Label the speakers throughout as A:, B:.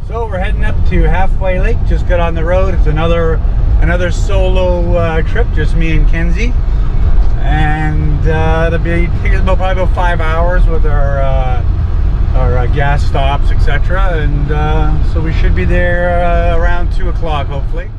A: So we're heading up to Halfway Lake. Just got on the road. It's another solo trip, just me and Kenzie. And it'll be taking about probably about 5 hours with our gas stops, etc. And so we should be there around 2 o'clock, hopefully.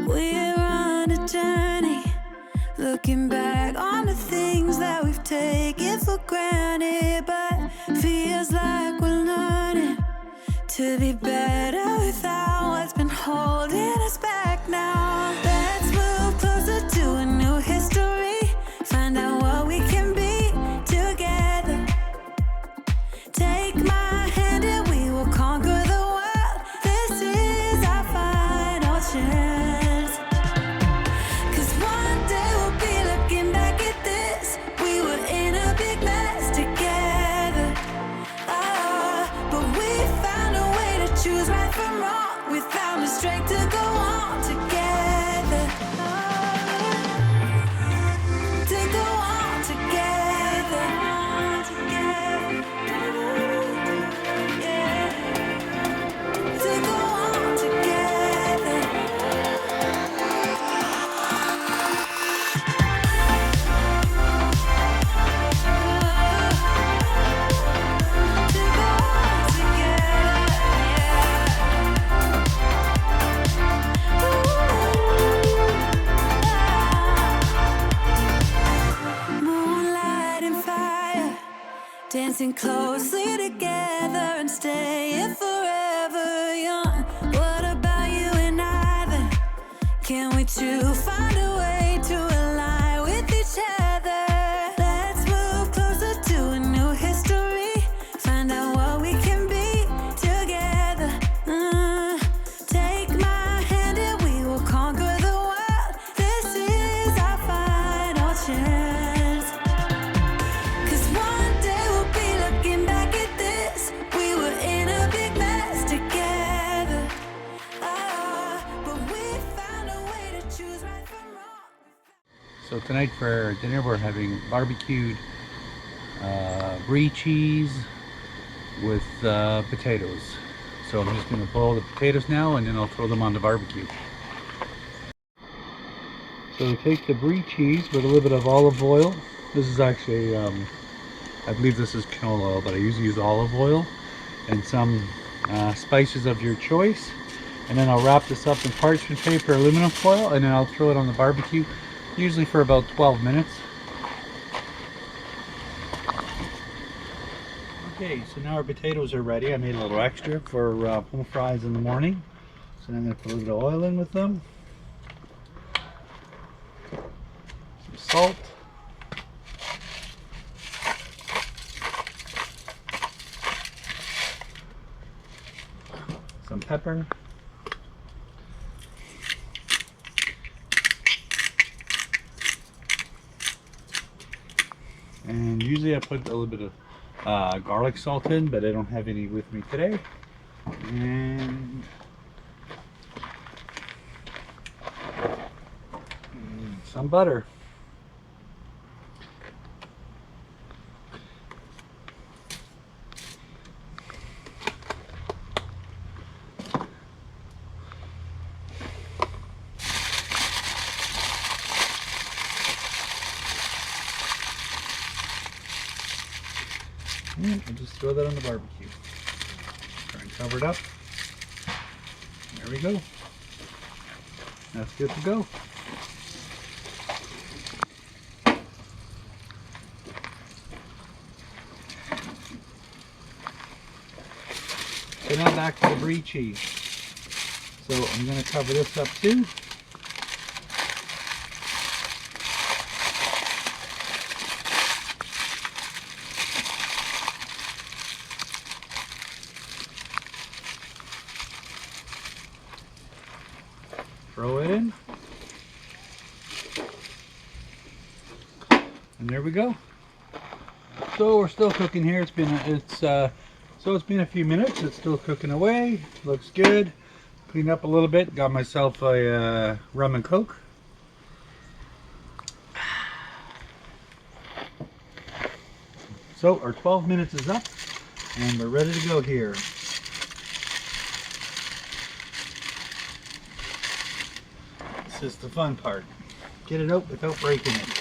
B: We're on a journey, looking back on the things that we've taken for granted, but feels like we're learning to be better without what's been holding us back now. Let's move closer to a new history, find out what we can be together. Take my hand and we will conquer the world. This is our final chance. Choose right from wrong. We found the strength to go on together. To go on together. Yeah. To go on together. Dancing closely together and staying forever young. What about you and I then? Can we two find a way to align with each other? Let's move closer to a new history, find out what we can be together. Take my hand and we will conquer the world. This is our final chance.
A: So tonight for dinner we're having barbecued brie cheese with potatoes. So I'm just going to boil the potatoes now and then I'll throw them on the barbecue. So we take the brie cheese with a little bit of olive oil. This is actually, I believe this is canola oil, but I usually use olive oil and some spices of your choice. And then I'll wrap this up in parchment paper, aluminum foil, and then I'll throw it on the barbecue. Usually for about 12 minutes. Okay, so now our potatoes are ready. I made a little extra for home fries in the morning. So then I'm going to put a little bit of oil in with them. Some salt. Some pepper. And usually I put a little bit of garlic salt in, but I don't have any with me today. And some butter. And I'll just throw that on the barbecue. Try and cover it up. There we go. That's good to go. So now back to the brie cheese. So I'm going to cover this up too. Throw it in. And there we go. So we're still cooking here. It's been a few minutes. It's still cooking away. Looks good. Cleaned up a little bit. Got myself a rum and coke. So our 12 minutes is up and we're ready to go here. This is the fun part. Get it out without breaking it.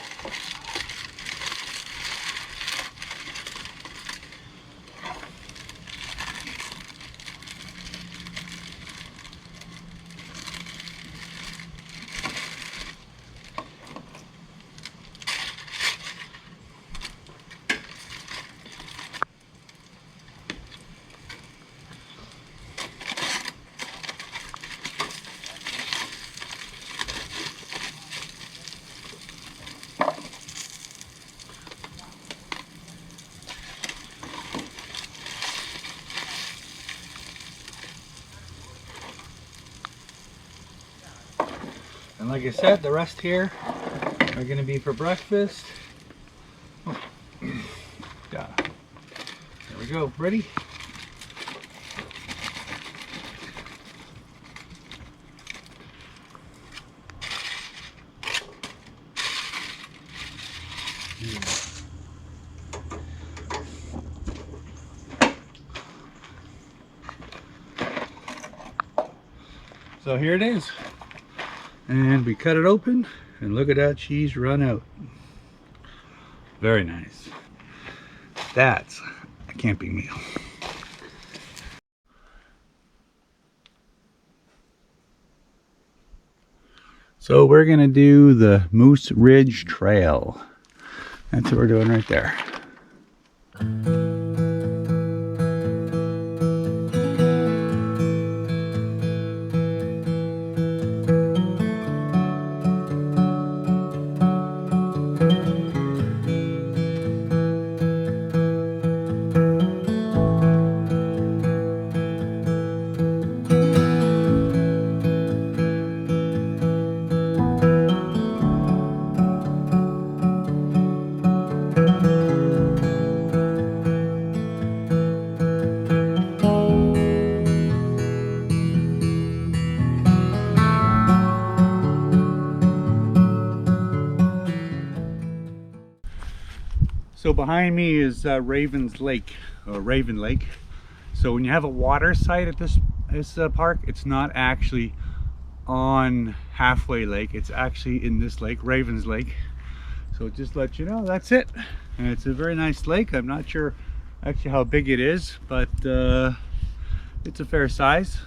A: And like I said, the rest here are going to be for breakfast. Oh. Yeah. There we go. Ready? So here it is. And we cut it open and look at that cheese run out. Very nice. That's a camping meal. So we're gonna do the Moose Ridge Trail. That's what we're doing right there. So behind me is Raven Lake. So when you have a water site at this park, it's not actually on Halfway Lake. It's actually in this lake, Ravens Lake. So just let you know, that's it. And it's a very nice lake. I'm not sure actually how big it is, but it's a fair size.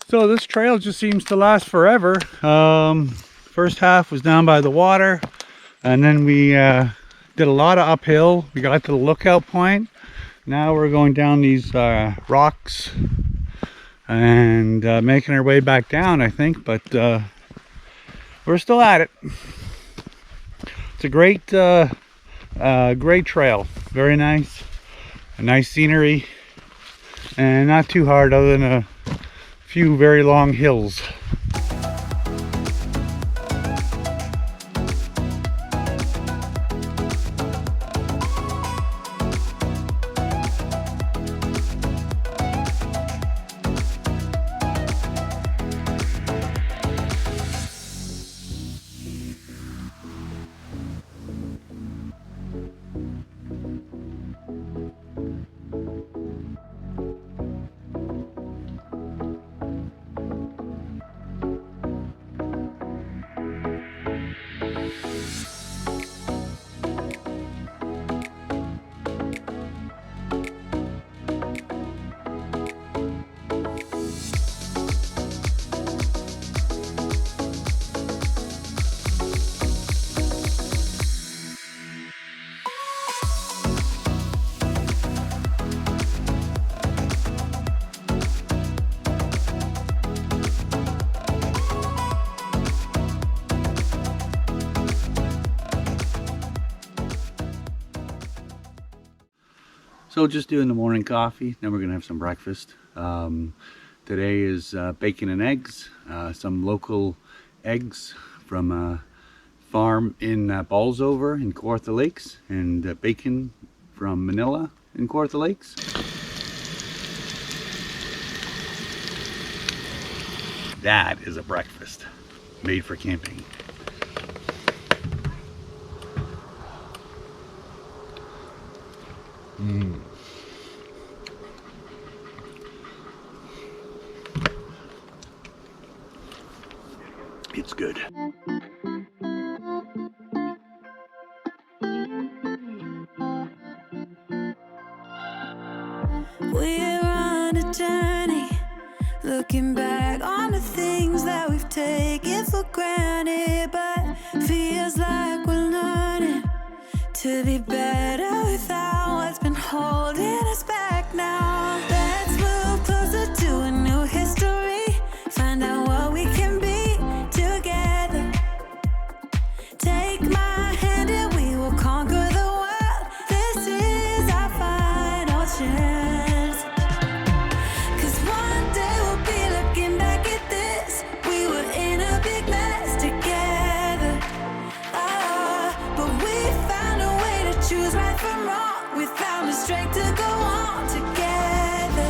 A: So this trail just seems to last forever. First half was down by the water, and then we did a lot of uphill. We got to the lookout point. Now we're going down these rocks and making our way back down, I think, but we're still at it. It's a great great trail, very nice, a nice scenery, and not too hard other than a few very long hills. So just doing the morning coffee, then we're gonna have some breakfast. Today is bacon and eggs, some local eggs from a farm in Bolsover in Kawartha Lakes, and bacon from Manila in Kawartha Lakes. That is a breakfast made for camping. It's good.
B: We're on a journey, looking back on the things that we've taken for granted, but feels like we're learning to be better without what's been holding us back now. Let's move closer to a new history, find out what we can be together. Take my hand and we will conquer the world. This is our final chance. 'Cause one day we'll be looking back at this. We were in a big mess together. But we found a way to choose right from wrong. We found the strength to go on together.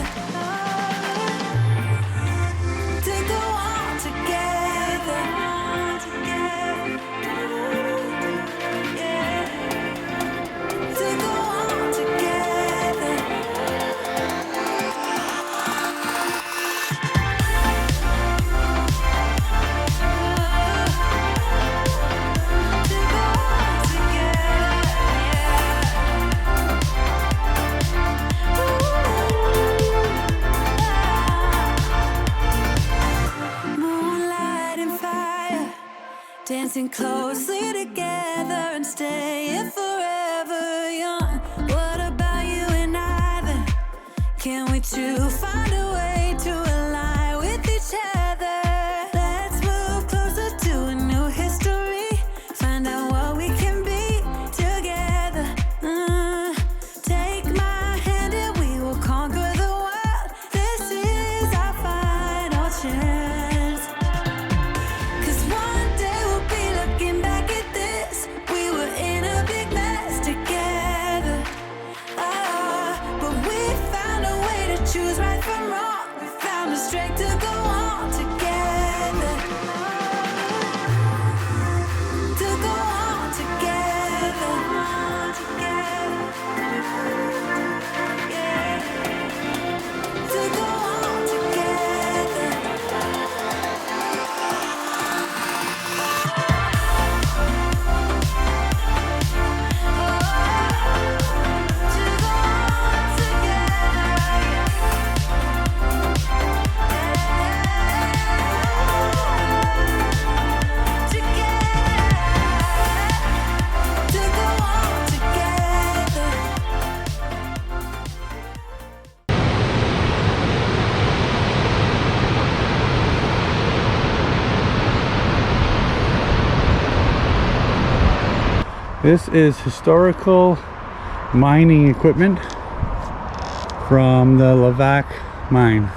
B: To go on together. Yeah. To go on together. To go on together. Moonlight and fire, dancing closely together and staying forever young. What about you and I then? Can we two find a way to align with each other? Let's move closer to a new history, find out what we can be together. Take my hand and we will conquer the world. This is our final chance. 'Cause one day we'll be looking back at this. We were in a big mess together. But we found a way to choose right from wrong. We found the strength to go on together. To go on together. Yeah. To go on together.
A: This is historical mining equipment from the Levack mine.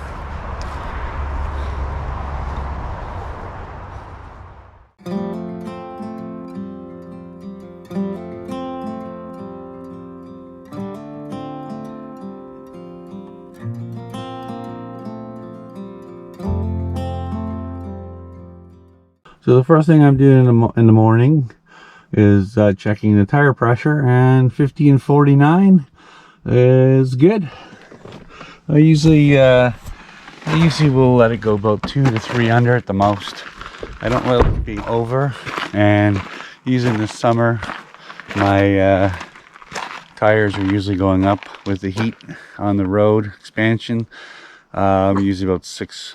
A: So the first thing I'm doing in the morning is checking the tire pressure, and 50 and 49 is good. I usually will let it go about 2 to 3 under at the most. I don't let it be over, and using this summer my tires are usually going up with the heat on the road expansion. Usually about 6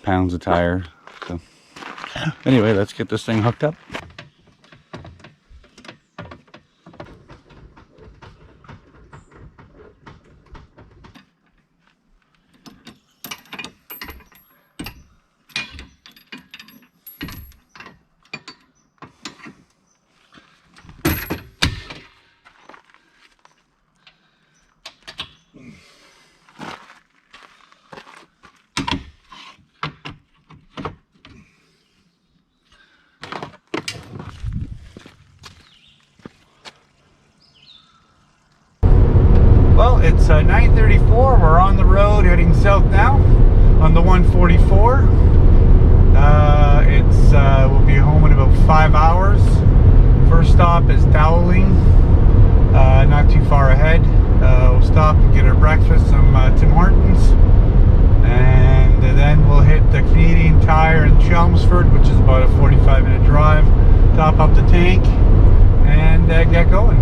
A: pounds a tire. So anyway, let's get this thing hooked up. It's 9:34. We're on the road heading south now on the 144. We'll be home in about 5 hours. First stop is Dowling, not too far ahead. We'll stop and get our breakfast, some Tim Hortons, and then we'll hit the Canadian Tire in Chelmsford, which is about a 45-minute drive, top up the tank, and get going.